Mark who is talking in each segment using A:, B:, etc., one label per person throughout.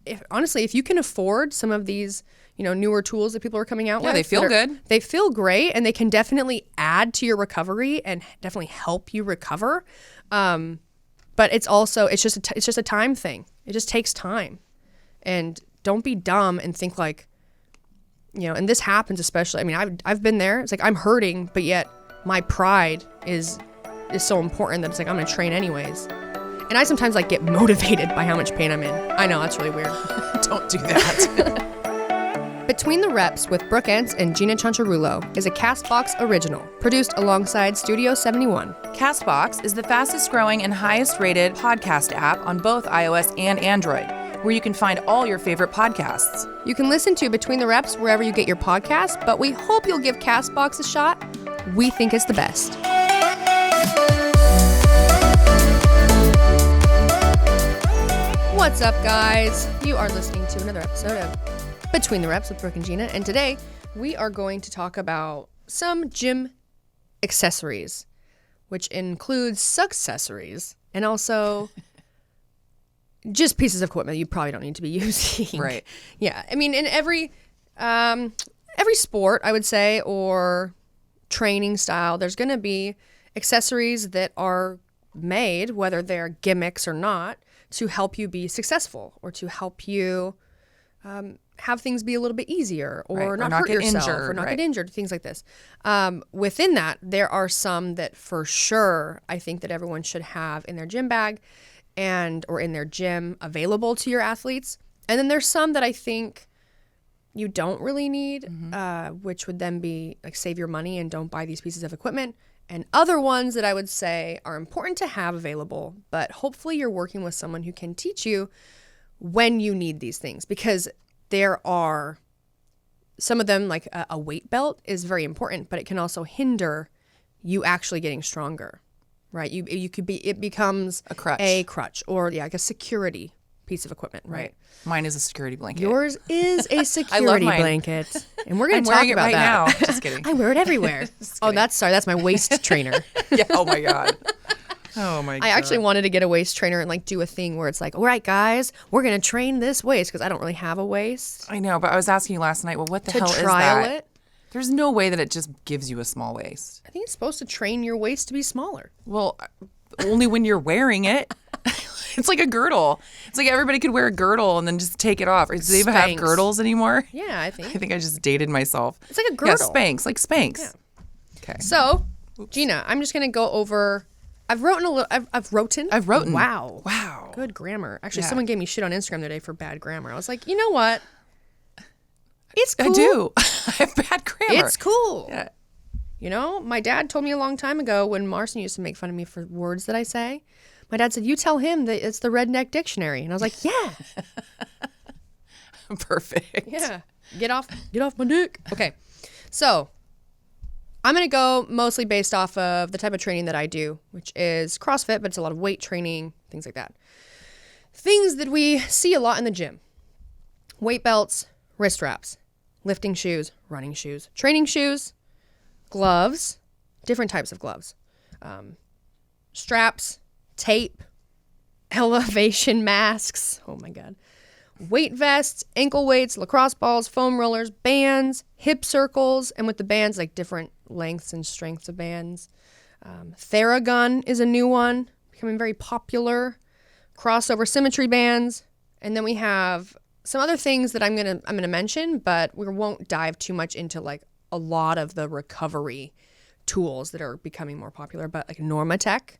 A: if you can afford some of these, newer tools that people are coming out with.
B: Yeah, they feel good.
A: They feel great, and they can definitely add to your recovery and definitely help you recover. But it's just a time thing. It just takes time. And don't be dumb and think like, and this happens especially. I mean, I've been there. It's like I'm hurting, but yet my pride is so important that it's like I'm going to train anyways. And I sometimes like get motivated by how much pain I'm in. I know, that's really weird.
B: Don't do that.
A: Between the Reps with Brooke and Jeanna Chancharulo is a CastBox original, produced alongside Studio 71.
B: CastBox is the fastest growing and highest rated podcast app on both iOS and Android, where you can find all your favorite podcasts.
A: You can listen to Between the Reps wherever you get your podcasts, but we hope you'll give CastBox a shot. We think it's the best. What's up, guys? You are listening to another episode of Between the Reps with Brooke and Jeanna, and today we are going to talk about some gym accessories, which includes successories and also just pieces of equipment you probably don't need to be using.
B: Right.
A: Yeah. I mean, in every sport, I would say, or training style, there's going to be accessories that are made, whether they're gimmicks or not, to help you be successful or to help you have things be a little bit easier or not hurt yourself or not get injured, things like this. Within that, there are some that for sure I think that everyone should have in their gym bag or in their gym available to your athletes. And then there's some that I think you don't really need, which would then be like save your money and don't buy these pieces of equipment. And other ones that I would say are important to have available, but hopefully you're working with someone who can teach you when you need these things, because there are some of them, like a weight belt is very important, but it can also hinder you actually getting stronger, right? It becomes a crutch or like a security piece of equipment, right?
B: Mine is a security blanket.
A: Yours is a security blanket, and we're going to talk about that
B: now. Just kidding.
A: I wear it everywhere. That's my waist trainer.
B: Yeah. Oh my god. Oh my god.
A: I actually wanted to get a waist trainer and like do a thing where it's like, all right, guys, we're going to train this waist, because I don't really have a waist.
B: I know, but I was asking you last night, well, what the hell is that? To trial it. There's no way that it just gives you a small waist.
A: I think it's supposed to train your waist to be smaller.
B: Well, only when you're wearing it. It's like a girdle. It's like everybody could wear a girdle and then just take it off. Or do they even have girdles anymore?
A: Yeah, I think
B: I just dated myself.
A: It's like a girdle.
B: Yeah, Spanx, like Spanx.
A: Yeah.
B: Okay.
A: So, Jeanna, I'm just going to go over. I've written. Wow. Good grammar. Actually, someone gave me shit on Instagram the other day for bad grammar. I was like, you know what? It's cool.
B: I do. I have bad grammar.
A: It's cool.
B: Yeah.
A: My dad told me a long time ago when Marcin used to make fun of me for words that I say. My dad said, you tell him that it's the Redneck Dictionary. And I was like, yeah.
B: Perfect.
A: Yeah. Get off my dick. Okay. So I'm going to go mostly based off of the type of training that I do, which is CrossFit, but it's a lot of weight training, things like that. Things that we see a lot in the gym: weight belts, wrist wraps, lifting shoes, running shoes, training shoes, gloves, different types of gloves, straps, tape, elevation masks, oh my god, weight vests, ankle weights, lacrosse balls, foam rollers, bands, hip circles, and with the bands, like different lengths and strengths of bands. Theragun is a new one, becoming very popular. Crossover symmetry bands, and then we have some other things that I'm gonna mention, but we won't dive too much into like a lot of the recovery tools that are becoming more popular. But like Normatec,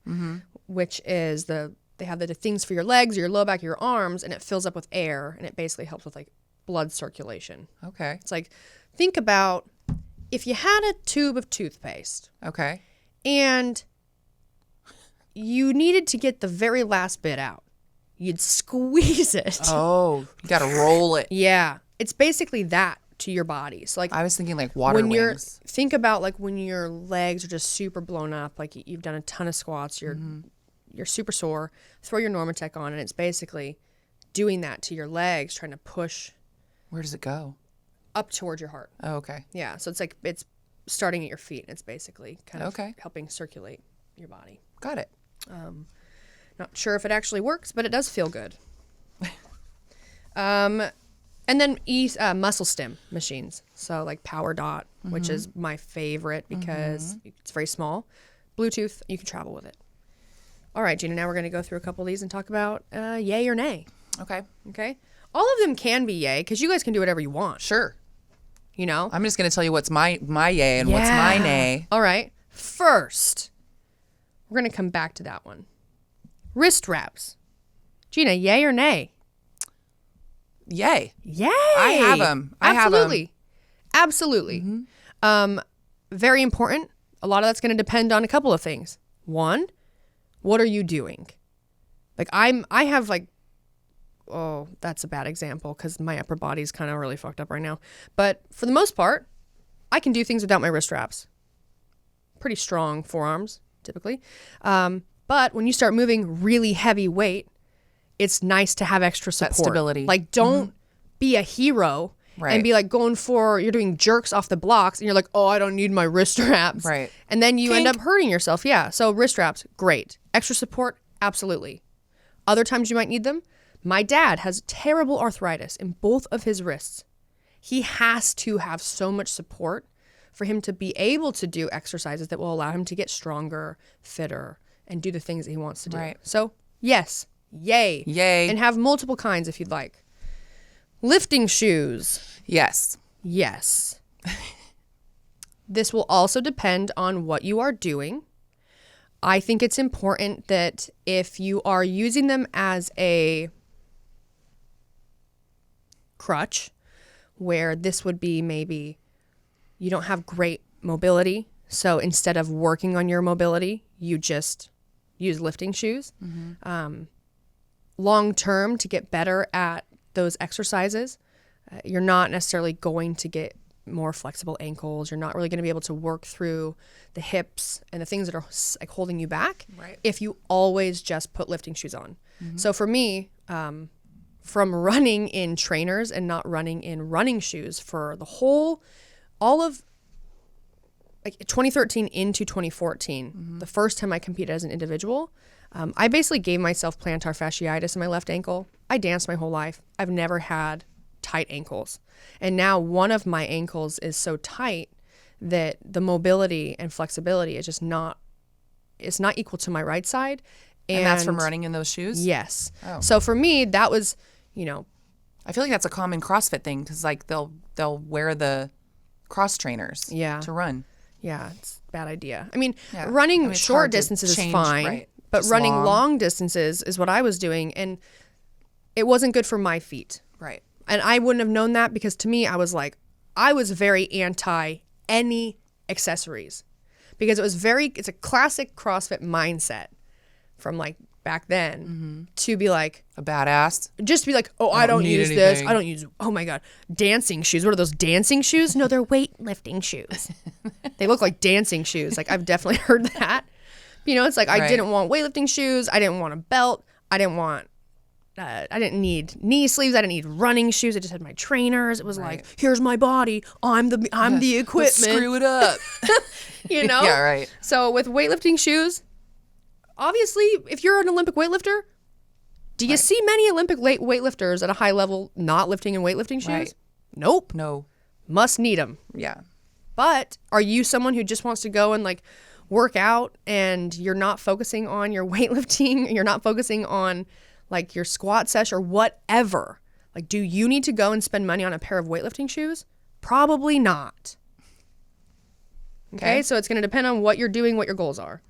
A: which is they have the things for your legs, your low back, your arms, and it fills up with air, and it basically helps with like blood circulation.
B: Okay.
A: It's like, think about if you had a tube of toothpaste.
B: Okay.
A: And you needed to get the very last bit out. You'd squeeze it.
B: Oh, you got to roll it.
A: Yeah. It's basically that to your body. So like,
B: I was thinking like water wings.
A: Think about like when your legs are just super blown up, like you've done a ton of squats, you're super sore, throw your Normatec on, and it's basically doing that to your legs, trying to push.
B: Where does it go?
A: Up towards your heart.
B: Oh, okay.
A: Yeah. So it's like, it's starting at your feet. It's basically kind of helping circulate your body.
B: Got it.
A: Not sure if it actually works, but it does feel good. And then muscle stim machines. So like Power Dot, which is my favorite because it's very small. Bluetooth, you can travel with it. All right, Gina, now we're going to go through a couple of these and talk about yay or nay.
B: Okay.
A: Okay. All of them can be yay because you guys can do whatever you want.
B: Sure.
A: You know?
B: I'm just going to tell you what's my yay and what's my nay.
A: All right. First, we're going to come back to that one. Wrist wraps. Gina, yay or nay?
B: Yay.
A: Yay.
B: I have them.
A: Absolutely. Absolutely. Very important. A lot of that's going to depend on a couple of things. One, what are you doing? Like I have like, oh, that's a bad example because my upper body's kind of really fucked up right now. But for the most part, I can do things without my wrist wraps. Pretty strong forearms, typically. But when you start moving really heavy weight, it's nice to have extra support.
B: That stability.
A: Like, don't be a hero and be like you're doing jerks off the blocks and you're like, oh, I don't need my wrist wraps.
B: Right.
A: And then you end up hurting yourself. Yeah. So wrist wraps, great. Extra support, absolutely. Other times you might need them. My dad has terrible arthritis in both of his wrists. He has to have so much support for him to be able to do exercises that will allow him to get stronger, fitter, and do the things that he wants to do.
B: Right.
A: So, yes. Yay.
B: Yay.
A: And have multiple kinds if you'd like. Lifting shoes.
B: Yes.
A: Yes. This will also depend on what you are doing. I think it's important that if you are using them as a crutch, where this would be maybe you don't have great mobility, so instead of working on your mobility, you just use lifting shoes. Long term, to get better at those exercises, you're not necessarily going to get more flexible ankles. You're not really going to be able to work through the hips and the things that are like holding you back if you always just put lifting shoes on. So for me, from running in trainers and not running in running shoes for all of like 2013 into 2014, the first time I competed as an individual, I basically gave myself plantar fasciitis in my left ankle. I danced my whole life. I've never had tight ankles. And now one of my ankles is so tight that the mobility and flexibility is just it's not equal to my right side.
B: And that's from running in those shoes?
A: Yes.
B: Oh.
A: So for me, that was,
B: I feel like that's a common CrossFit thing because like they'll wear the cross trainers to run.
A: Yeah, it's a bad idea. I mean, running short distances is fine,
B: right.
A: but
B: Just
A: running long distances is what I was doing, and it wasn't good for my feet.
B: Right.
A: And I wouldn't have known that because to me, I was very anti any accessories because it's a classic CrossFit mindset from like back then to be like
B: a badass.
A: Just be like, oh, I don't use this. I don't use, oh my God, dancing shoes. What are those dancing shoes? No, they're weightlifting shoes. They look like dancing shoes. Like I've definitely heard that. It's like I didn't want weightlifting shoes. I didn't want a belt. I didn't need knee sleeves. I didn't need running shoes. I just had my trainers. It was like, here's my body. I'm the equipment.
B: Let's screw it up. Yeah, right.
A: So with weightlifting shoes, obviously, if you're an Olympic weightlifter, do you see many Olympic weightlifters at a high level not lifting in weightlifting shoes?
B: Right.
A: Nope.
B: No.
A: Must need them.
B: Yeah.
A: But are you someone who just wants to go and like work out and you're not focusing on your weightlifting, you're not focusing on like your squat sesh or whatever? Like, do you need to go and spend money on a pair of weightlifting shoes? Probably not. Okay. So it's going to depend on what you're doing, what your goals are.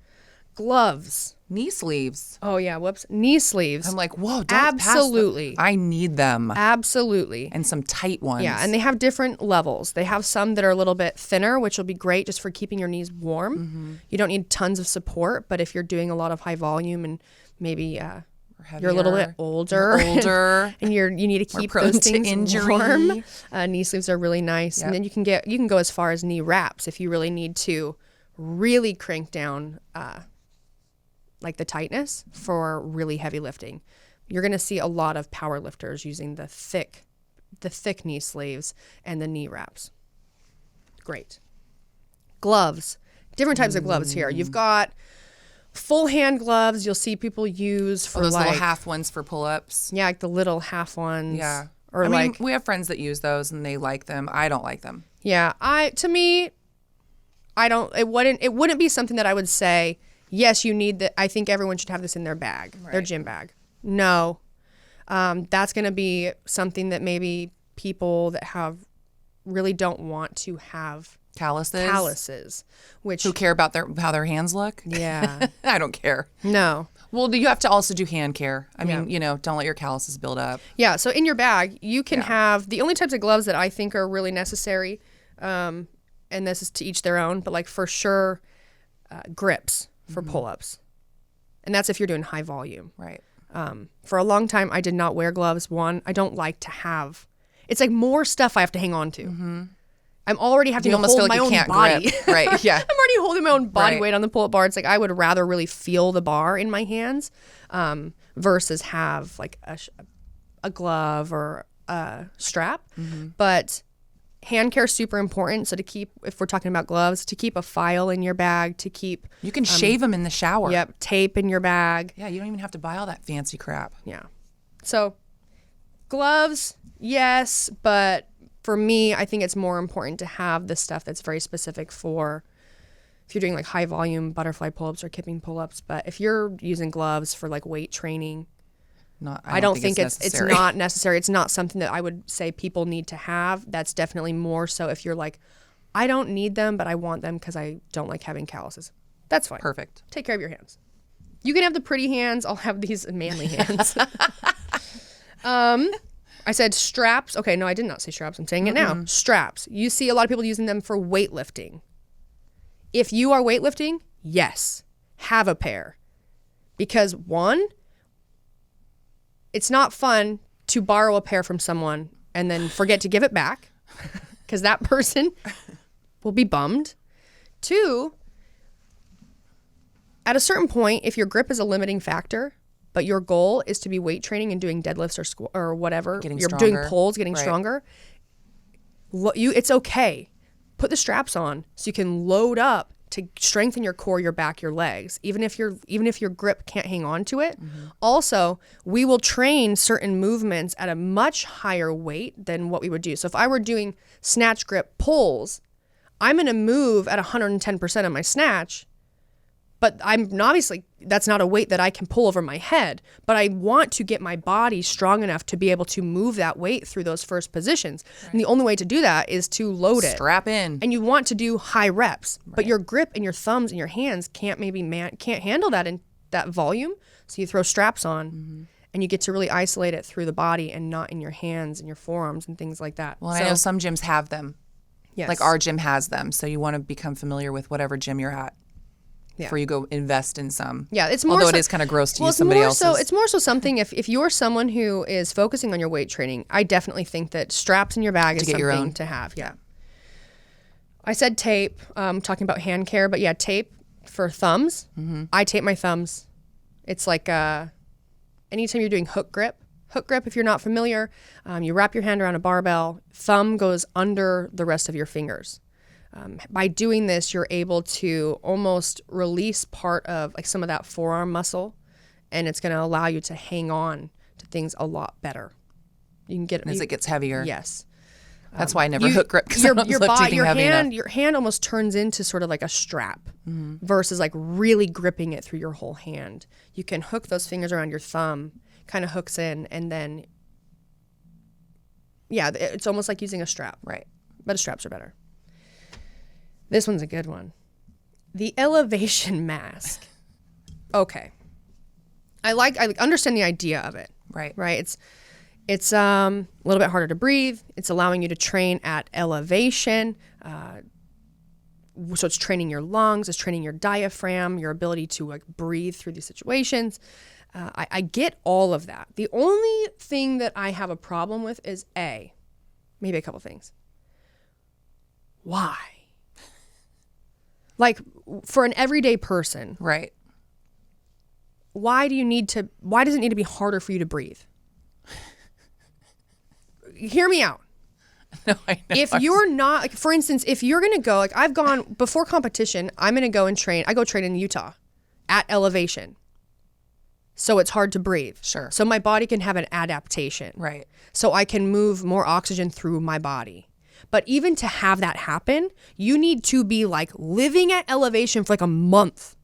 A: Gloves.
B: Knee sleeves.
A: Oh, yeah. Whoops. Knee sleeves.
B: I'm like, whoa, don't
A: absolutely.
B: I need them.
A: Absolutely.
B: And some tight ones.
A: Yeah. And they have different levels. They have some that are a little bit thinner, which will be great just for keeping your knees warm. You don't need tons of support. But if you're doing a lot of high volume and maybe you're a little bit older, and you need to keep those things warm, knee sleeves are really nice. Yep. And then you can go as far as knee wraps if you really need to really crank down like the tightness for really heavy lifting. You're going to see a lot of power lifters using the thick knee sleeves and the knee wraps. Great. Gloves. Different types of gloves here. You've got full hand gloves you'll see people use for
B: those
A: like
B: little half ones for pull-ups.
A: Yeah, like the little half ones.
B: Yeah.
A: Or
B: I
A: like
B: mean, we have friends that use those and they like them. I don't like them.
A: Yeah, to me, I don't. It wouldn't be something that I would say. Yes, you need that. I think everyone should have this in their bag, their gym bag. No, that's going to be something that maybe people that really don't want to have calluses, which
B: who care about how their hands look.
A: Yeah,
B: I don't care.
A: No.
B: Well, you have to also do hand care. I mean, don't let your calluses build up.
A: Yeah. So in your bag, you can have the only types of gloves that I think are really necessary. And this is to each their own, but like for sure, grips for pull-ups. And that's if you're doing high volume.
B: Right.
A: For a long time, I did not wear gloves. One, I don't like to have, it's like more stuff I have to hang on to. Mm-hmm. I'm already having to hold my own body.
B: Grip. Right. Yeah.
A: I'm already holding my own body weight on the pull-up bar. It's like I would rather really feel the bar in my hands versus have like a glove or a strap. Mm-hmm. But hand care is super important. So if we're talking about gloves, to keep a file in your bag, to keep...
B: You can shave them in the shower.
A: Yep. Tape in your bag.
B: Yeah, you don't even have to buy all that fancy crap.
A: Yeah. So gloves, yes, but for me, I think it's more important to have the stuff that's very specific for if you're doing like high volume butterfly pull-ups or kipping pull-ups. But if you're using gloves for like weight training, I don't think it's not necessary. It's not something that I would say people need to have. That's definitely more so if you're like, I don't need them, but I want them because I don't like having calluses. That's fine.
B: Perfect.
A: Take care of your hands. You can have the pretty hands. I'll have these manly hands. I said straps. Okay, no, I did not say straps. I'm saying it now. Straps. You see a lot of people using them for weightlifting. If you are weightlifting, yes, have a pair. Because one, it's not fun to borrow a pair from someone and then forget to give it back because that person will be bummed. Two, at a certain point, if your grip is a limiting factor, but your goal is to be weight training and doing deadlifts or whatever, you're doing pulls, getting stronger, it's okay. Put the straps on so you can load up to strengthen your core, your back, your legs, even if your grip can't hang on to it. Mm-hmm. Also, we will train certain movements at a much higher weight than what we would do. So if I were doing snatch grip pulls, I'm going to move at 110% of my snatch. But obviously, that's not a weight that I can pull over my head. But I want to get my body strong enough to be able to move that weight through those first positions. Right. And the only way to do that is to load it.
B: Strap in.
A: And you want to do high reps. Right. But your grip and your thumbs and your hands can't handle that in that volume. So you throw straps on and you get to really isolate it through the body and not in your hands and your forearms and things like that.
B: Well, I know some gyms have them. Yes. Like our gym has them. So you want to become familiar with whatever gym you're at. Yeah. Before you go invest in some.
A: Yeah, it's more.
B: Although it is kind of gross to use somebody else's.
A: So it's more so something if you're someone who is focusing on your weight training, I definitely think that straps in your bag is something to have. Yeah. I said tape, talking about hand care, but yeah, tape for thumbs. Mm-hmm. I tape my thumbs. It's like anytime you're doing hook grip, if you're not familiar, you wrap your hand around a barbell, thumb goes under the rest of your fingers. By doing this, you're able to almost release part of like some of that forearm muscle, and it's going to allow you to hang on to things a lot better. You can get
B: as it gets heavier.
A: Yes,
B: that's why I never hook grip because I don't lift anything heavy enough.
A: Your hand almost turns into sort of like a strap versus like really gripping it through your whole hand. You can hook those fingers around your thumb, kind of hooks in, and then it's almost like using a strap, right? But straps are better. This one's a good one. The elevation mask. Okay. I understand the idea of it.
B: Right.
A: Right. It's a little bit harder to breathe. It's allowing you to train at elevation. So it's training your lungs, it's training your diaphragm, your ability to like breathe through these situations. I get all of that. The only thing that I have a problem with is maybe a couple things. Why? Like for an everyday person,
B: right?
A: Why does it need to be harder for you to breathe? Hear me out.
B: No, I know.
A: If you're not, like, for instance, if you're going to go, like I've gone before competition, I'm going to go and train. I go train in Utah at elevation. So it's hard to breathe.
B: Sure.
A: So my body can have an adaptation.
B: Right.
A: So I can move more oxygen through my body. But even to have that happen, you need to be like living at elevation for like a month.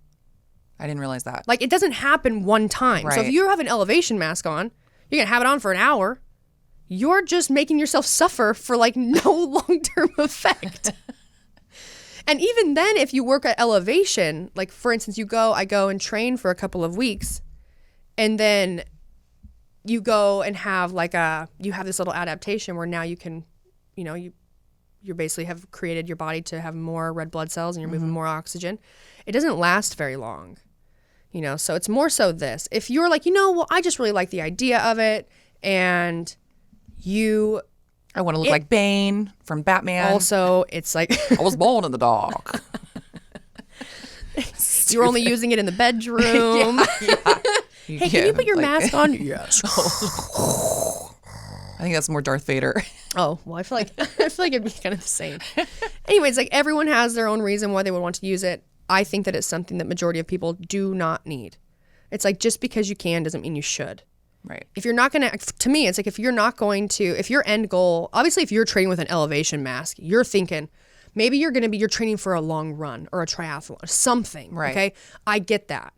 B: I didn't realize that.
A: Like it doesn't happen one time.
B: Right.
A: So if you have an elevation mask on, you're going to have it on for an hour. You're just making yourself suffer for like no long-term effect. And even then, if you work at elevation, like for instance, I go and train for a couple of weeks, and then you go and have you have this little adaptation where now you can, you basically have created your body to have more red blood cells and you're moving more oxygen. It doesn't last very long, so it's more so this. If you're like, well, I just really like the idea of it, and
B: I want to look like Bane from Batman.
A: Also, it's like
B: I was born in the dark.
A: You're only using it in the bedroom.
B: Yeah.
A: Hey, can you put your mask on? Yes.
B: I think that's more Darth Vader.
A: Oh, well, I feel like it'd be kind of the same. Anyways, like everyone has their own reason why they would want to use it. I think that it's something that majority of people do not need. It's like just because you can doesn't mean you should.
B: Right.
A: If you're not going to me, it's like if your end goal, obviously if you're training with an elevation mask, you're thinking maybe you're training for a long run or a triathlon or something.
B: Right.
A: Okay. I get that.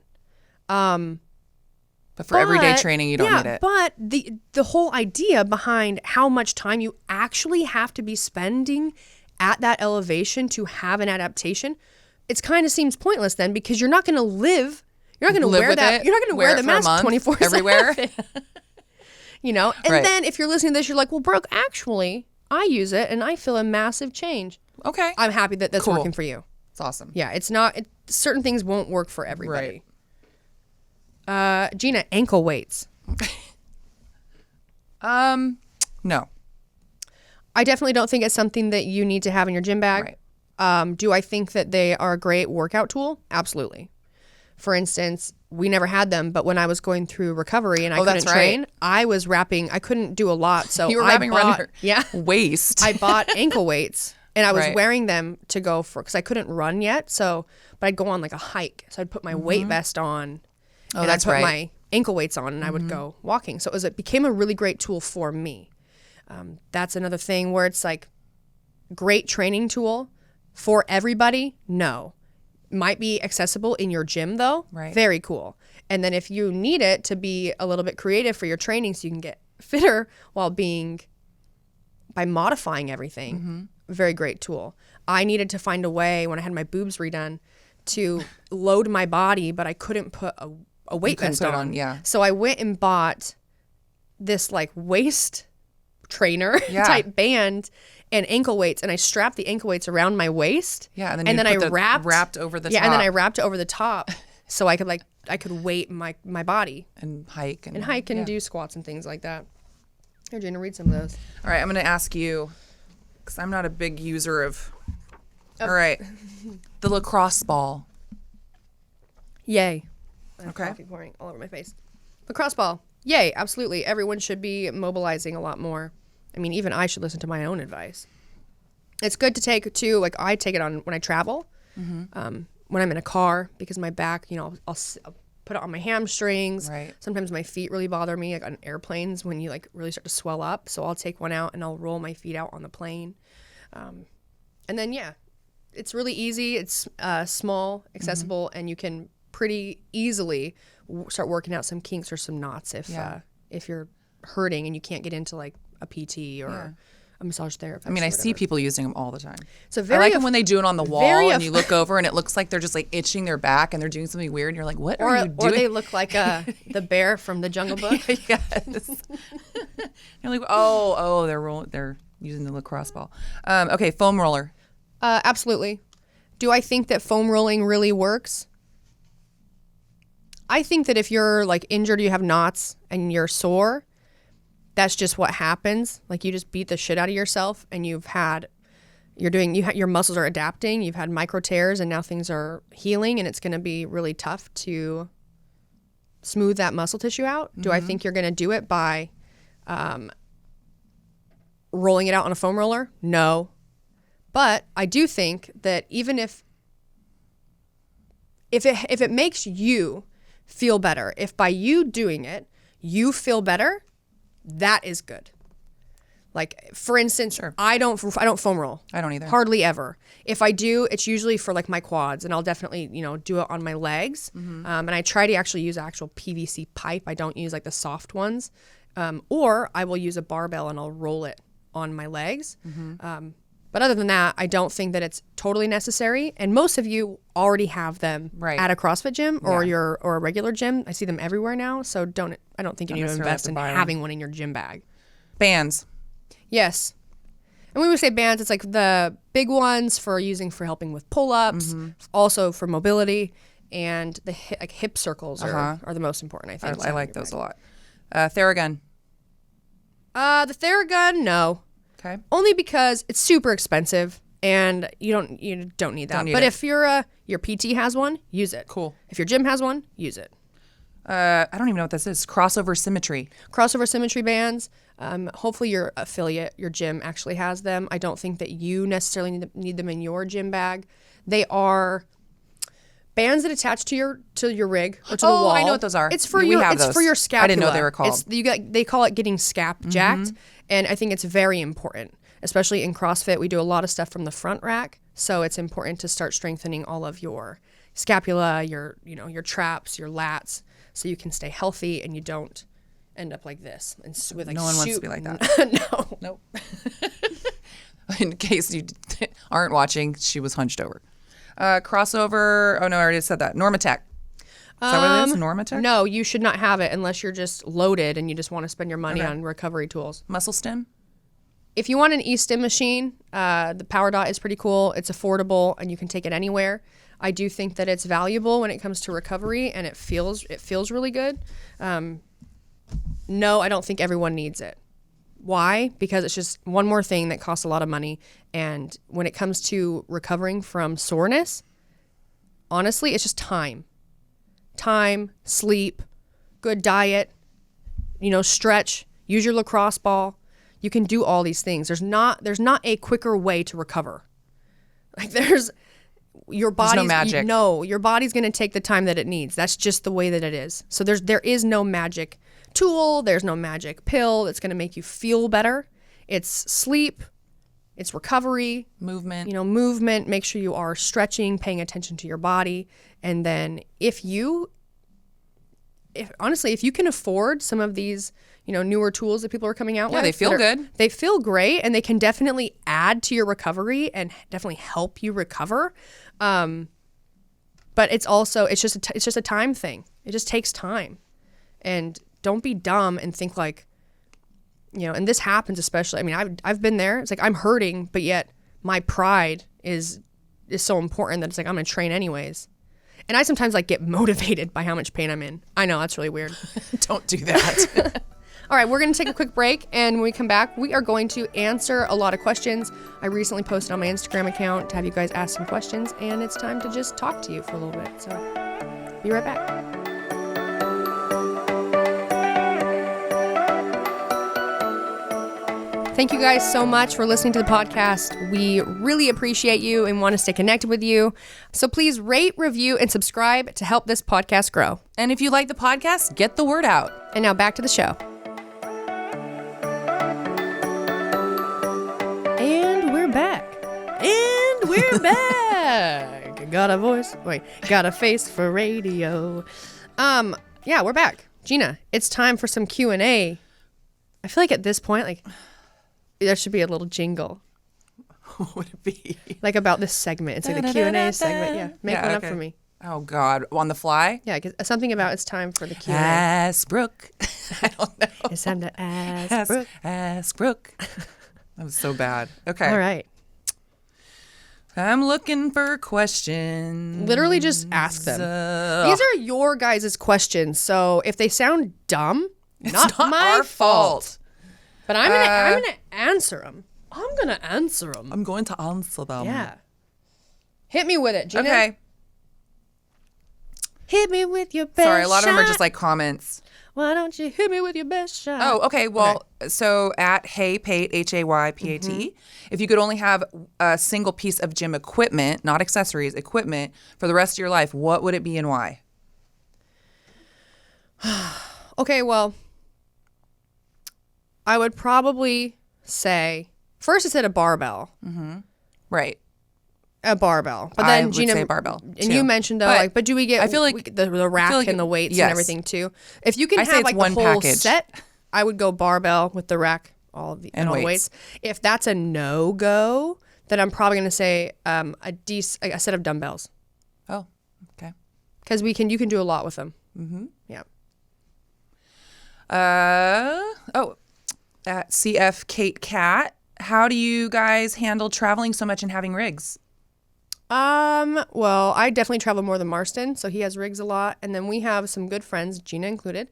B: But for everyday training, you don't need it.
A: But the whole idea behind how much time you actually have to be spending at that elevation to have an adaptation, it kind of seems pointless then, because you're not going to live. You're not going to wear that. You're not going to wear the mask 24/7
B: everywhere.
A: And then if you're listening to this, you're like, well, Brooke, actually, I use it and I feel a massive change.
B: Okay.
A: I'm happy that that's working for you.
B: It's awesome.
A: Yeah, it's not. Certain things won't work for everybody. Right. Jeanna, ankle weights.
B: No.
A: I definitely don't think it's something that you need to have in your gym bag.
B: Right.
A: Do I think that they are a great workout tool? Absolutely. For instance, we never had them, but when I was going through recovery and I couldn't train, I was wrapping. I couldn't do a lot, so
B: you were wrapping around your waist.
A: I bought ankle weights, and I was wearing them to go because I couldn't run yet. So, but I'd go on like a hike, so I'd put my weight vest on.
B: Oh,
A: and
B: that's
A: I'd put
B: right.
A: my ankle weights on, and I would go walking. So it became a really great tool for me. That's another thing where it's like great training tool for everybody. No. Might be accessible in your gym though.
B: Right.
A: Very cool. And then if you need it to be a little bit creative for your training so you can get fitter by modifying everything, very great tool. I needed to find a way when I had my boobs redone to load my body, but I couldn't put a weight vest on.
B: Yeah.
A: So I went and bought this like waist trainer type band and ankle weights, and I strapped the ankle weights around my waist.
B: Yeah, and then I wrapped over the top.
A: Yeah, and then I wrapped it over the top so I could weight my body
B: and hike
A: and do squats and things like that. Here, Jeanna, read some of those.
B: All right, I'm going to ask you, because I'm not a big user of. All right, the lacrosse ball.
A: Yay! I have
B: Okay.
A: coffee pouring all over my face. Lacrosse ball. Yay! Absolutely. Everyone should be mobilizing a lot more. I mean, even I should listen to my own advice. It's good to take too. Like I take it on when I travel, when I'm in a car, because my back, I'll put it on my hamstrings.
B: Right.
A: Sometimes my feet really bother me, like on airplanes when you like really start to swell up. So I'll take one out and I'll roll my feet out on the plane, and then it's really easy. It's small, accessible, and you can pretty easily start working out some kinks or some knots if you're hurting and you can't get into like a PT or a massage therapist.
B: I mean, I see people using them all the time.
A: So
B: I like them when they do it on the wall and you look over and it looks like they're just like itching their back and they're doing something weird and you're like, what are you doing?
A: Or they look like the bear from the Jungle Book.
B: Yes. You're like, oh, they're using the lacrosse ball. Okay, foam roller.
A: Absolutely. Do I think that foam rolling really works? I think that if you're like injured, you have knots and you're sore, that's just what happens. Like you just beat the shit out of yourself and your muscles are adapting. You've had micro tears and now things are healing and it's going to be really tough to smooth that muscle tissue out. Do I think you're going to do it by rolling it out on a foam roller? No. But I do think that even if if it makes you feel better, if by you doing it, you feel better, that is good. Like, for instance,
B: Sure.
A: I don't foam roll.
B: I don't either.
A: Hardly ever. If I do, it's usually for like my quads, and I'll definitely, do it on my legs. And I try to actually use actual PVC pipe. I don't use like the soft ones. Or I will use a barbell and I'll roll it on my legs. But other than that, I don't think that it's totally necessary. And most of you already have them at a CrossFit gym or or a regular gym. I see them everywhere now. So I don't think you need to invest in having one in your gym bag.
B: Bands.
A: Yes. And when we say bands, it's like the big ones for helping with pull-ups, also for mobility, and the hip circles are the most important, I think.
B: I like those a lot. Theragun.
A: The Theragun, no.
B: Okay.
A: Only because it's super expensive and you don't need that. But if your PT has one, use it.
B: Cool.
A: If your gym has one, use it.
B: I don't even know what this is. Crossover symmetry.
A: Crossover symmetry bands. Hopefully your affiliate, your gym actually has them. I don't think that you necessarily need them in your gym bag. They are bands that attach to your rig or to the wall.
B: Oh, I know what those are.
A: It's for your scapula.
B: I didn't know they were called.
A: They call it getting scap jacked, and I think it's very important, especially in CrossFit. We do a lot of stuff from the front rack, so it's important to start strengthening all of your scapula, your traps, your lats, so you can stay healthy and you don't end up like this and with like
B: no one wants to be like that.
A: No.
B: Nope. In case you aren't watching, she was hunched over. Crossover. Oh no, I already said that. Normatec. Is that what it is? Normatec?
A: No, you should not have it unless you're just loaded and you just want to spend your money on recovery tools.
B: Muscle stim.
A: If you want an e-stim machine, the Power Dot is pretty cool. It's affordable and you can take it anywhere. I do think that it's valuable when it comes to recovery, and it feels really good. No, I don't think everyone needs it. Why? Because it's just one more thing that costs a lot of money. And when it comes to recovering from soreness, honestly, it's just time. Time, sleep, good diet, stretch, use your lacrosse ball. You can do all these things. There's not a quicker way to recover. Like your body's
B: no magic.
A: Your body's going to take the time that it needs. That's just the way that it is. So there is no magic tool. There's no magic pill that's going to make you feel better. It's sleep. It's recovery.
B: Movement.
A: Movement. Make sure you are stretching, paying attention to your body. And then if you can afford some of these, newer tools that people are coming out with.
B: They feel good.
A: They feel great, and they can definitely add to your recovery and definitely help you recover. But it's just a time thing. It just takes time. And don't be dumb and think like, and this happens especially. I mean, I've been there. It's like I'm hurting, but yet my pride is so important that it's like I'm going to train anyways. And I sometimes get motivated by how much pain I'm in. I know, that's really weird.
B: Don't do that.
A: All right, we're going to take a quick break, and when we come back, we are going to answer a lot of questions. I recently posted on my Instagram account to have you guys ask some questions, and it's time to just talk to you for a little bit. So, be right back. Thank you guys so much for listening to the podcast. We really appreciate you and want to stay connected with you. So please rate, review, and subscribe to help this podcast grow.
B: And if you like the podcast, get the word out.
A: And now back to the show. And we're back. Got a voice. Got a face for radio. Yeah, we're back. Jeanna, it's time for some Q&A. I feel like at this point, there should be a little jingle.
B: What would it be?
A: About this segment. It's like the Q&A segment. Yeah, make one up for me.
B: Oh, God. On the fly?
A: Yeah, something about it's time for the Q&A.
B: Ask Brooke. I don't know.
A: It's time to ask Brooke.
B: Ask Brooke. That was so bad. Okay.
A: All right.
B: I'm looking for questions.
A: Literally just ask them. These are your guys' questions, so if they sound dumb,
B: it's
A: not my
B: our fault.
A: But I'm gonna answer them. I'm going to answer them.
B: I'm going to answer them.
A: Yeah. Hit me with it, Jeanna.
B: Okay.
A: Hit me with your best
B: Sorry, a lot of them are
A: shot.
B: just comments.
A: Why don't you hit me with your best shot?
B: Oh, okay. Well, so at Hey Pate, HAYPATE, if you could only have a single piece of gym equipment, not accessories, equipment for the rest of your life, what would it be and why?
A: Okay, well, I would probably say first it said a barbell.
B: Right.
A: A barbell, but
B: I
A: then
B: would
A: Jeanna,
B: say barbell,
A: and
B: too.
A: you mentioned though,
B: But
A: but do we get?
B: I feel like-
A: the rack
B: like
A: and the weights
B: yes.
A: and everything too. If you can
B: I say
A: have
B: it's
A: like
B: one
A: the whole
B: package.
A: set, I would go barbell with the rack, all the
B: And
A: all the
B: weights.
A: weights. If that's a no go, then I'm probably gonna say a set of dumbbells
B: Oh, okay.
A: because you can do a lot with them. Yeah.
B: At CF Kate Cat, how do you guys handle traveling so much and having rigs?
A: Well, I definitely travel more than Marston, so he has rigs a lot, and then we have some good friends, Jeanna included,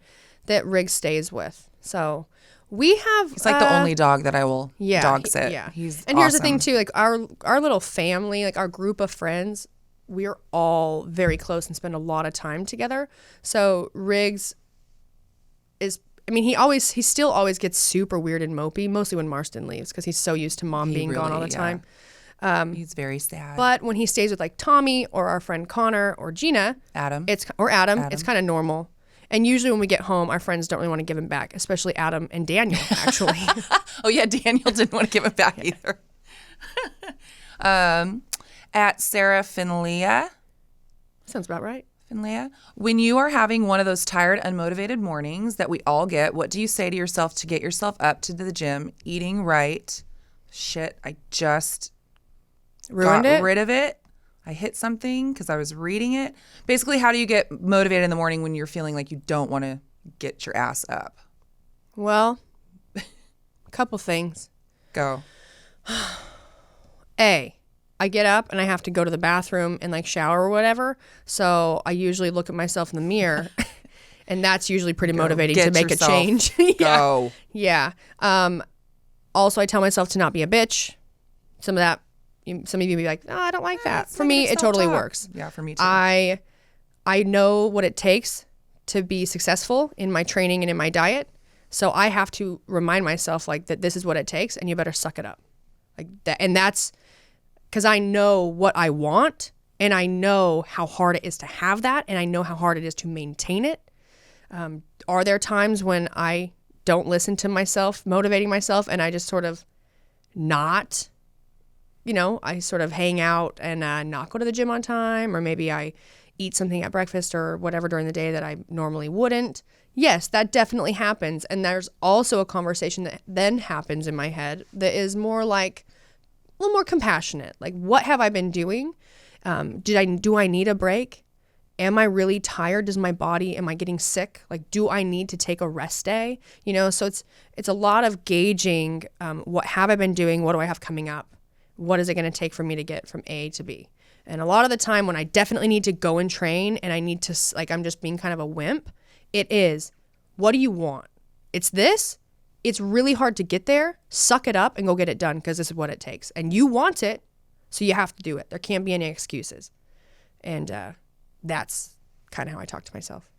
A: that Riggs stays with. So we have.
B: He's like the only dog that I will dog sit.
A: Yeah,
B: He's
A: and here's the thing
B: awesome.
A: too, like our little family, like our group of friends, we're all very close and spend a lot of time together. So Riggs is. I mean, he still always gets super weird and mopey, mostly when Marston leaves because he's so used to mom being gone all the
B: really,
A: time.
B: He's very sad.
A: But when he stays with like Tommy or our friend Connor or Gina,
B: Adam.
A: it's kind of normal. And usually when we get home, our friends don't really want to give him back, especially Adam and Daniel, actually.
B: Oh, yeah, Daniel didn't want to give it back either. At Sarah Finlea,
A: Sounds about right.
B: when you are having one of those tired, unmotivated mornings that we all get, what do you say to yourself to get yourself up to the gym, eating right? Shit, I just
A: Ruined
B: got
A: it?
B: rid of it. I hit something because I was reading it. Basically, how do you get motivated in the morning when you're feeling like you don't want to get your ass up?
A: Well, a couple things.
B: Go.
A: I get up and I have to go to the bathroom and like shower or whatever. So I usually look at myself in the mirror and that's usually pretty motivating to
B: Get
A: make
B: yourself.
A: a change. Yeah.
B: Go.
A: Yeah. Also, I tell myself to not be a bitch. Some of you be like, I don't like that.
B: It's
A: For me,
B: negative
A: it totally
B: self-talk.
A: works.
B: Yeah, for me too.
A: I know what it takes to be successful in my training and in my diet. So I have to remind myself like that this is what it takes and you better suck it up. Like that, and that's because I know what I want and I know how hard it is to have that and I know how hard it is to maintain it. Are there times when I don't listen to myself, motivating myself, and I just sort of not, I sort of hang out and not go to the gym on time, or maybe I eat something at breakfast or whatever during the day that I normally wouldn't. Yes, that definitely happens. And there's also a conversation that then happens in my head that is more like a little more compassionate. Like, what have I been doing? Do I need a break? Am I really tired? Am I getting sick? Like, do I need to take a rest day? So it's a lot of gauging, what have I been doing? What do I have coming up? What is it going to take for me to get from A to B? And a lot of the time when I definitely need to go and train and I need to, like, I'm just being kind of a wimp, it is, what do you want? It's this. It's really hard to get there. Suck it up and go get it done because this is what it takes. And you want it, so you have to do it. There can't be any excuses. And that's kind of how I talk to myself.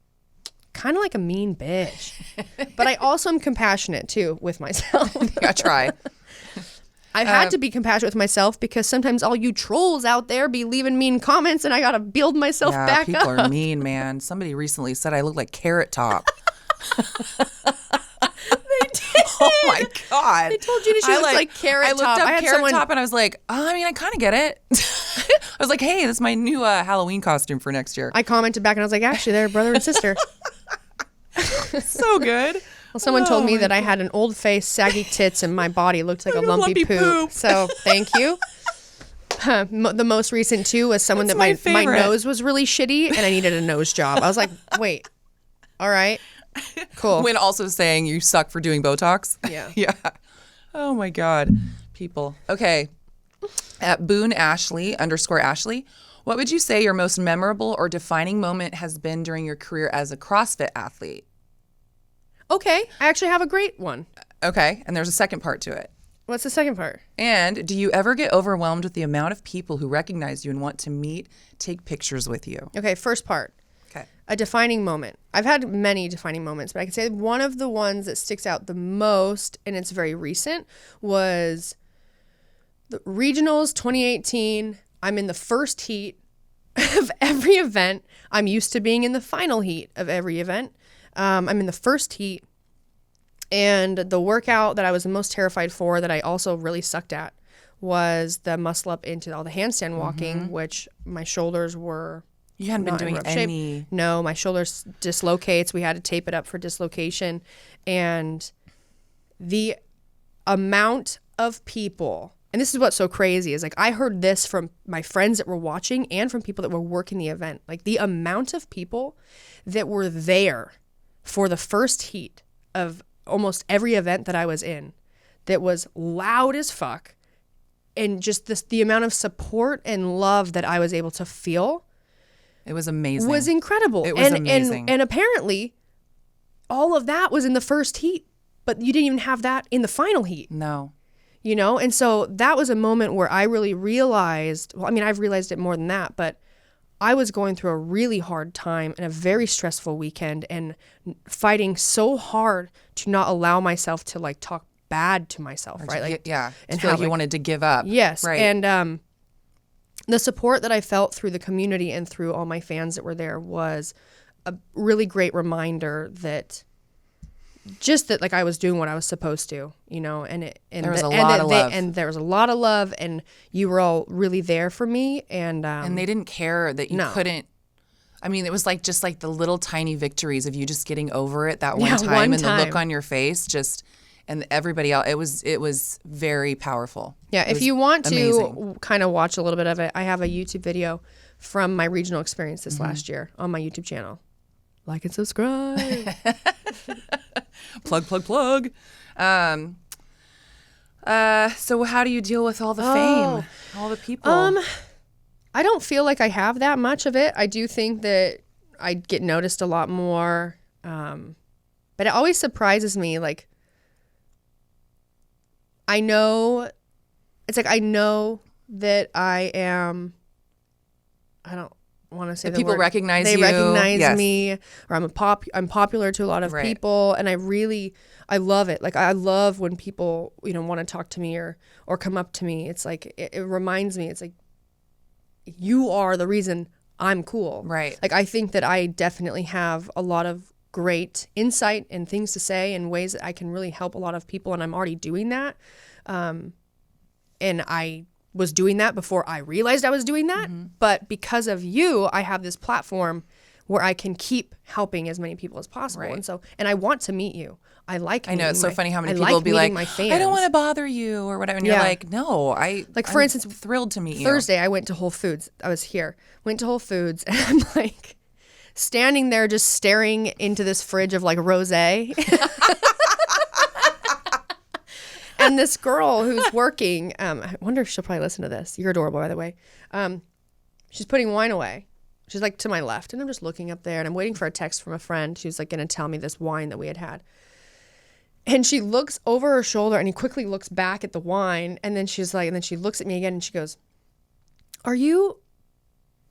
A: Kind of like a mean bitch. But I also am compassionate, too, with myself.
B: I try.
A: I've had to be compassionate with myself because sometimes all you trolls out there be leaving mean comments and I got to build myself
B: Yeah,
A: back
B: people
A: up.
B: are mean, man. Somebody recently said I look like Carrot Top. Oh my God.
A: They told you she looks like Carrot
B: I looked
A: Top.
B: up
A: I had
B: Carrot
A: someone-
B: Top and I was like, I mean, I kind of get it. I was like, hey, this is my new Halloween costume for next year.
A: I commented back and I was like, actually, they're brother and sister.
B: So good.
A: Well, someone told me that I had an old face, saggy tits, and my body looked like a lumpy poop. So thank you. The most recent too was someone
B: That's
A: that my
B: favorite.
A: nose was really shitty and I needed a nose job. I was like, wait, all right, cool.
B: When also saying you suck for doing Botox.
A: Yeah.
B: Yeah. Oh my God. People. Okay. At Boone Ashley _Ashley, what would you say your most memorable or defining moment has been during your career as a CrossFit athlete?
A: Okay, I actually have a great one.
B: Okay. And there's a second part to it.
A: What's the second part?
B: And do you ever get overwhelmed with the amount of people who recognize you and want to meet, take pictures with you?
A: Okay, first part.
B: Okay.
A: A defining moment. I've had many defining moments, but I can say one of the ones that sticks out the most, and it's very recent, was the regionals 2018. I'm in the first heat of every event. I'm used to being in the final heat of every event. I'm in the first heat, and the workout that I was the most terrified for, that I also really sucked at, was the muscle up into all the handstand walking, which my shoulders were
B: You hadn't been
A: not in
B: doing
A: rough
B: any.
A: shape. No, my shoulders dislocates. We had to tape it up for dislocation. And the amount of people, and this is what's so crazy, is like I heard this from my friends that were watching and from people that were working the event. Like the amount of people that were there for the first heat of almost every event that I was in, that was loud as fuck, and just the amount of support and love that I was able to feel.
B: It was amazing.
A: Was incredible.
B: It was amazing.
A: And apparently all of that was in the first heat, but you didn't even have that in the final heat.
B: No.
A: You know? And so that was a moment where I really realized, well, I mean, I've realized it more than that, but I was going through a really hard time and a very stressful weekend and fighting so hard to not allow myself to like talk bad to myself, right? Like,
B: Yeah.
A: and
B: To feel
A: how,
B: like you wanted to give up.
A: yes.
B: Right.
A: And the support that I felt through the community and through all my fans that were there was a really great reminder that just that like I was doing what I was supposed to, you know, and
B: There was a lot of love.
A: and there was a lot of love, and you were all really there for me, and
B: they didn't care that you
A: No.
B: couldn't. I mean, it was like just like the little tiny victories of you just getting over it that one
A: Yeah,
B: time,
A: one
B: and the look
A: time.
B: on your face, just and everybody else. It was very powerful.
A: yeah,
B: It
A: if
B: was
A: you want to
B: amazing.
A: kind of watch a little bit of it, I have a YouTube video from my regional experience
B: Mm-hmm.
A: this last year on my YouTube channel. Like and subscribe.
B: plug. So how do you deal with all the fame, all the people?
A: I don't feel like I have that much of it. I do think that I get noticed a lot more. But it always surprises me. Like, I know, it's like I know that I am, I don't want to say
B: That
A: the
B: people
A: word.
B: recognize
A: they
B: you.
A: recognize
B: Yes.
A: me, or I'm popular to a lot of
B: Right.
A: people, and I love it. Like I love when people, you know, want to talk to me or come up to me. It's like it reminds me. It's like you are the reason I'm cool.
B: Right.
A: Like I think that I definitely have a lot of great insight and things to say and ways that I can really help a lot of people, and I'm already doing that. And I was doing that before I realized I was doing that.
B: Mm-hmm.
A: But because of you, I have this platform where I can keep helping as many people as possible.
B: Right.
A: And I want to meet you. I know
B: It's so funny how many
A: I
B: people
A: like
B: will be
A: meeting
B: like,
A: my fans.
B: I don't want to bother you or whatever. And you're
A: Yeah.
B: like, no,
A: For
B: I'm
A: instance,
B: thrilled to meet you.
A: Thursday, I went to Whole Foods. I was here. Went to Whole Foods, and I'm like standing there just staring into this fridge of like rosé. And this girl who's working, I wonder if she'll probably listen to this. You're adorable, by the way. She's putting wine away. She's like to my left, and I'm just looking up there, and I'm waiting for a text from a friend who's like going to tell me this wine that we had. And she looks over her shoulder, and he quickly looks back at the wine, and then she's like, and then she looks at me again, and she goes, "Are you,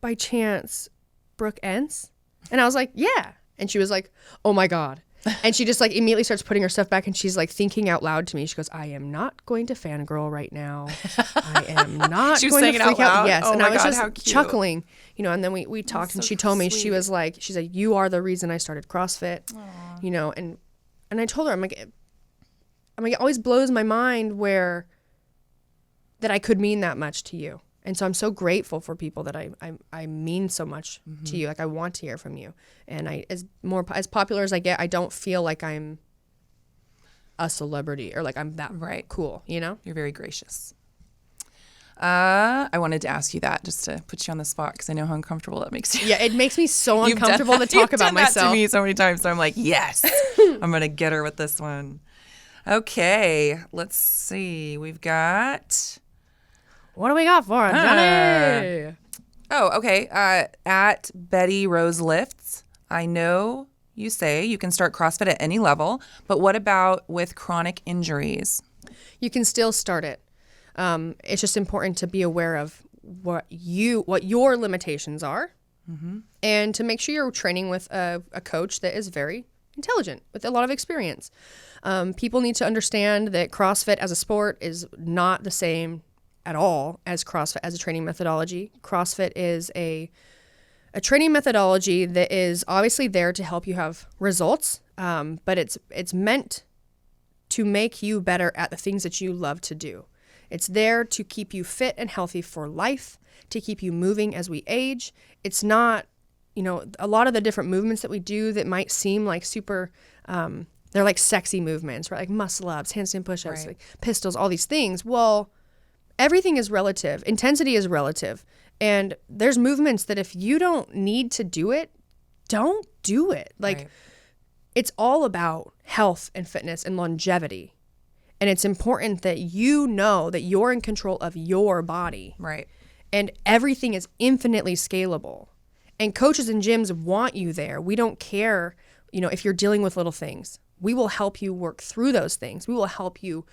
A: by chance, Brooke Ents?" And I was like, "Yeah." And she was like, "Oh my God." And she just like immediately starts putting her stuff back, and she's like thinking out loud to me. She goes, "I am not going to fangirl right now. I am not
B: She was
A: going
B: saying
A: to
B: it
A: freak
B: out
A: out."
B: loud?
A: Yes.
B: Oh
A: and
B: my
A: I was
B: God,
A: just
B: how cute.
A: chuckling, you know, and then we talked, and
B: so
A: she told me,
B: sweet.
A: she was like, "You are the reason I started CrossFit." You know, and I told her, I'm like, it always blows my mind that I could mean that much to you. And so I'm so grateful for people that I mean so much to you. Like I want to hear from you. And as popular as I get, I don't feel like I'm a celebrity or like I'm that cool, you know?
B: You're very gracious. I wanted to ask you that just to put you on the spot because I know how uncomfortable that makes you.
A: Yeah, it makes me so
B: You've done
A: uncomfortable to
B: that-
A: talk
B: you've
A: about
B: done
A: myself.
B: That to me so many times, so I'm like, yes, I'm gonna get her with this one. Okay, let's see. We've got.
A: What do we got for it, Johnny?
B: Oh, okay. At Betty Rose Lifts, I know you say you can start CrossFit at any level, but what about with chronic injuries?
A: You can still start it. It's just important to be aware of what your limitations are and to make sure you're training with a coach that is very intelligent with a lot of experience. People need to understand that CrossFit as a sport is not the same at all as CrossFit as a training methodology. CrossFit is a training methodology that is obviously there to help you have results, but it's meant to make you better at the things that you love to do. It's there to keep you fit and healthy for life, to keep you moving as we age. It's not, a lot of the different movements that we do that might seem like super, they're like sexy movements, right? Like muscle ups, handstand push-ups, like pistols, all these things. Well, everything is relative. Intensity is relative. And there's movements that if you don't need to do it, don't do it. Like, it's all about health and fitness and longevity. And it's important that you know that you're in control of your body.
B: Right.
A: And everything is infinitely scalable. And coaches and gyms want you there. We don't care, if you're dealing with little things. We will help you work through those things. We will help you,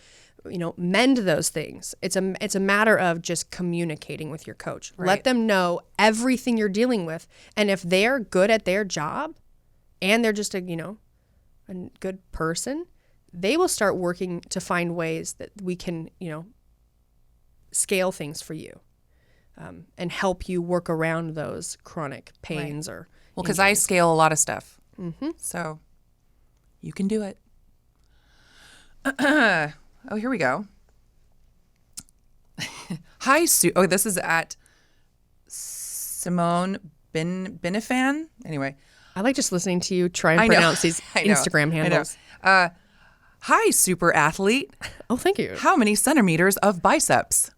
A: mend those things. It's a matter of just communicating with your coach.
B: Right.
A: Let them know everything you're dealing with. And if they're good at their job and they're just a good person, they will start working to find ways that we can, scale things for you, and help you work around those chronic pains or
B: because I scale a lot of stuff. So you can do it. Oh, here we go. Hi, Sue. Oh, this is at Simone Benifan. Anyway.
A: I like just listening to you try and pronounce these Instagram handles.
B: Hi, super athlete.
A: Oh, thank you.
B: How many centimeters of biceps?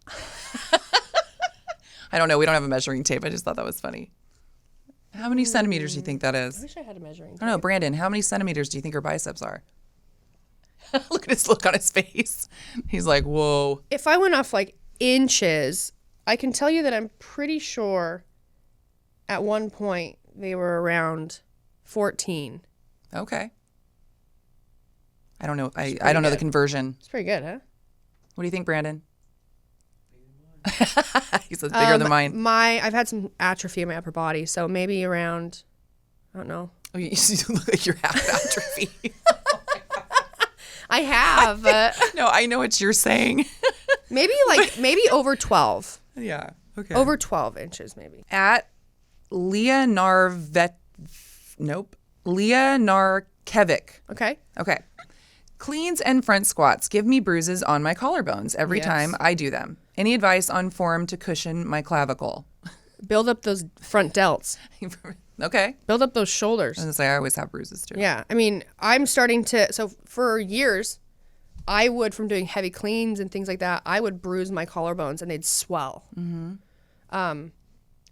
B: I don't know. We don't have a measuring tape. I just thought that was funny. How many centimeters do you think that is?
A: I wish I had a measuring tape.
B: I don't know. Brandon, how many centimeters do you think her biceps are? Look at his look on his face. He's like, whoa.
A: If I went off like inches, I can tell you that I'm pretty sure at one point they were around 14.
B: Okay. I don't know. I don't know the conversion.
A: It's pretty good, huh?
B: What do you think, Brandon? He says bigger than mine.
A: I've had some atrophy in my upper body, so maybe around, I don't know.
B: Oh, you look like you have atrophy.
A: I have.
B: No, I know what you're saying.
A: maybe over 12.
B: Yeah. Okay.
A: Over 12 inches, maybe.
B: At Leah Narkevic.
A: Okay.
B: Okay. Cleans and front squats give me bruises on my collarbones every time I do them. Any advice on form to cushion my clavicle?
A: Build up those front delts.
B: Okay.
A: Build up those shoulders.
B: And I always have bruises too.
A: Yeah. I mean, I'm starting to, so for years, I would, from doing heavy cleans and things like that, I would bruise my collarbones and they'd swell.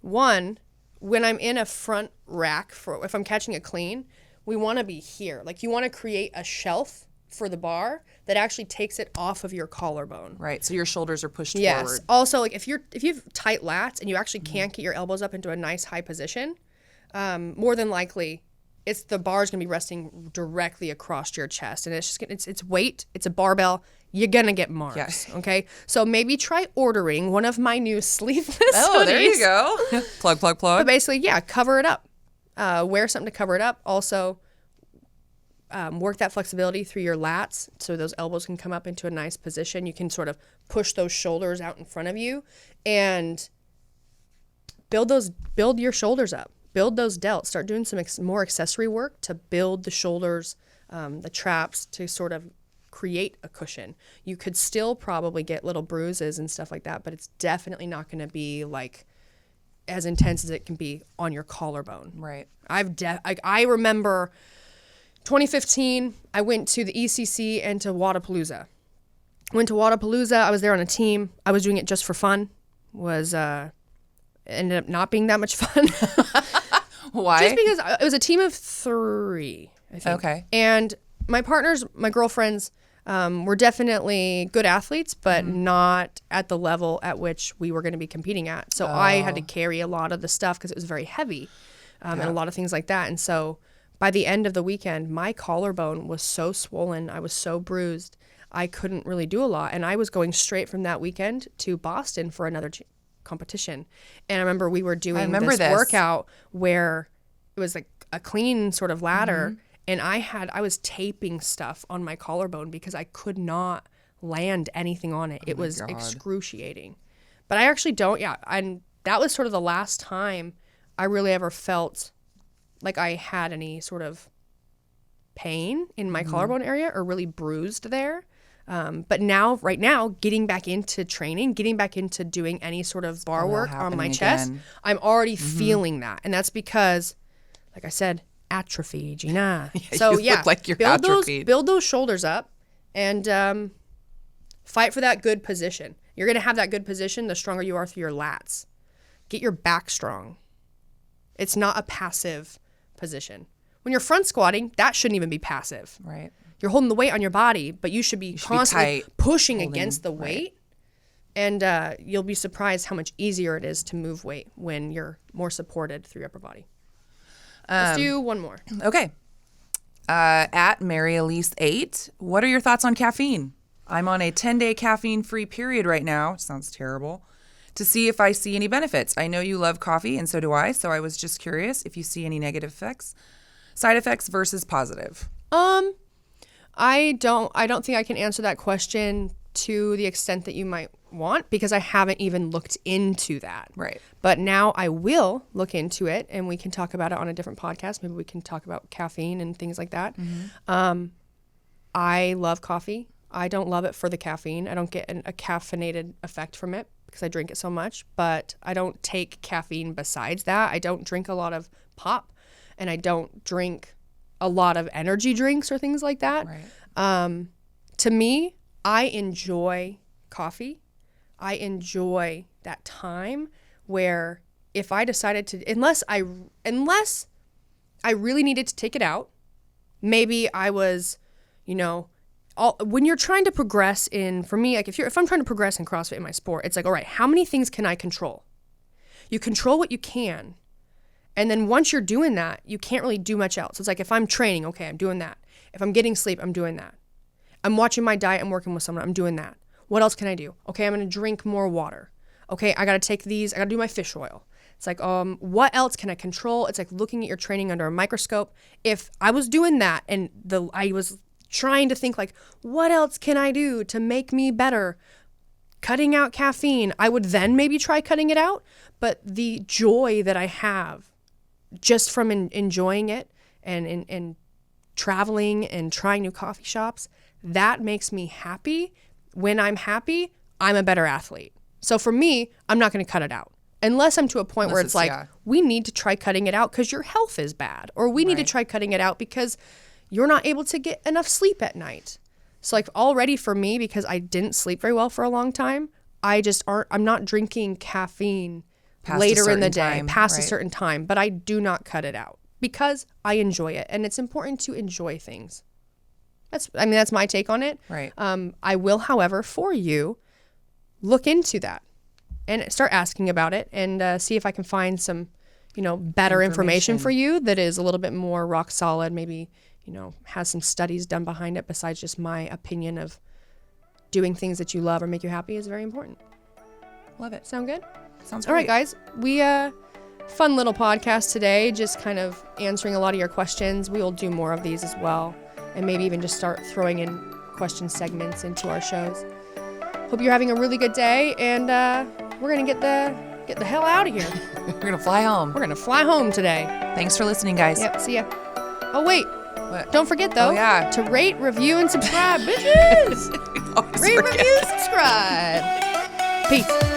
A: One, when I'm in a front rack, if I'm catching a clean, we want to be here. Like, you want to create a shelf for the bar that actually takes it off of your collarbone.
B: Right. So your shoulders are pushed
A: Yes.
B: forward.
A: Also, like if you have tight lats and you actually can't get your elbows up into a nice high position, more than likely the bar is going to be resting directly across your chest, and it's just it's weight. It's a barbell. You're gonna get marks.
B: Yes.
A: Okay. So maybe try ordering one of my new sleeveless
B: Oh,
A: hoodies.
B: there you go. Plug.
A: But basically, yeah, cover it up. Wear something to cover it up. Also, work that flexibility through your lats so those elbows can come up into a nice position. You can sort of push those shoulders out in front of you and build your shoulders up. Build those delts. Start doing some more accessory work to build the shoulders, the traps, to sort of create a cushion. You could still probably get little bruises and stuff like that, but it's definitely not going to be like as intense as it can be on your collarbone.
B: Right.
A: I remember 2015, I went to the ECC and to Wadapalooza. I was there on a team. I was doing it just for fun. Ended up not being that much fun.
B: Why?
A: Just because it was a team of 3, I think.
B: Okay.
A: And my partners, my girlfriends, were definitely good athletes, but not at the level at which we were going to be competing at. So I had to carry a lot of the stuff because it was very heavy, and a lot of things like that. And so by the end of the weekend, my collarbone was so swollen. I was so bruised. I couldn't really do a lot. And I was going straight from that weekend to Boston for another competition. And I remember we were doing
B: this
A: workout where it was like a clean sort of ladder. And I was taping stuff on my collarbone because I could not land anything on it. It was excruciating. But I actually don't, and that was sort of the last time I really ever felt like I had any sort of pain in my collarbone area or really bruised there. But now, right now, getting back into training, getting back into doing any sort of bar work on my chest, I'm already feeling that. And that's because, like I said, atrophy, Jeanna. So
B: look like you're atrophied.
A: Build those shoulders up and fight for that good position. You're going to have that good position the stronger you are through your lats. Get your back strong. It's not a passive position. When you're front squatting, that shouldn't even be passive.
B: Right.
A: You're holding the weight on your body, but you should be constantly pushing against the weight. And you'll be surprised how much easier it is to move weight when you're more supported through your upper body. Let's do one more.
B: Okay. At Mary Elise 8, what are your thoughts on caffeine? I'm on a 10-day caffeine-free period right now. Sounds terrible. To see if I see any benefits. I know you love coffee, and so do I. So I was just curious if you see any negative effects, side effects versus positive.
A: I don't think I can answer that question to the extent that you might want because I haven't even looked into that.
B: Right.
A: But now I will look into it and we can talk about it on a different podcast. Maybe we can talk about caffeine and things like that. I love coffee. I don't love it for the caffeine. I don't get a caffeinated effect from it because I drink it so much, but I don't take caffeine besides that. I don't drink a lot of pop and I don't drink a lot of energy drinks or things like that.
B: Right.
A: To me, I enjoy coffee. I enjoy that time where if I decided to, unless I really needed to take it out, maybe I was, when you're trying to progress for me, like if I'm trying to progress in CrossFit in my sport, it's like, all right, how many things can I control? You control what you can. And then once you're doing that, you can't really do much else. It's like if I'm training, okay, I'm doing that. If I'm getting sleep, I'm doing that. I'm watching my diet, I'm working with someone, I'm doing that. What else can I do? Okay, I'm going to drink more water. Okay, I got to take these, I got to do my fish oil. It's like, what else can I control? It's like looking at your training under a microscope. If I was doing that and I was trying to think like, what else can I do to make me better? Cutting out caffeine, I would then maybe try cutting it out. But the joy that I have just from enjoying it and traveling and trying new coffee shops, that makes me happy. When I'm happy, I'm a better athlete. So for me, I'm not going to cut it out. Unless I'm to a point where it's like, we need to try cutting it out because your health is bad. Or we need to try cutting it out because you're not able to get enough sleep at night. So like already for me, because I didn't sleep very well for a long time, I'm not drinking caffeine later in the day, past a certain time, but I do not cut it out because I enjoy it. And it's important to enjoy things. That's my take on it.
B: Right.
A: I will, however, for you, look into that and start asking about it and see if I can find some, better information for you that is a little bit more rock solid, maybe, has some studies done behind it besides just my opinion of doing things that you love or make you happy is very important.
B: Love it.
A: Sound good?
B: Sounds
A: great. All right, guys. We fun little podcast today, just kind of answering a lot of your questions. We will do more of these as well, and maybe even just start throwing in question segments into our shows. Hope you're having a really good day, and we're gonna get the hell out of here.
B: We're gonna fly home.
A: We're gonna fly home today.
B: Thanks for listening, guys.
A: Yep. See ya. Oh wait.
B: What?
A: Don't forget though.
B: Oh, yeah.
A: To rate, review, and subscribe, bitches. Rate, review, subscribe. Peace.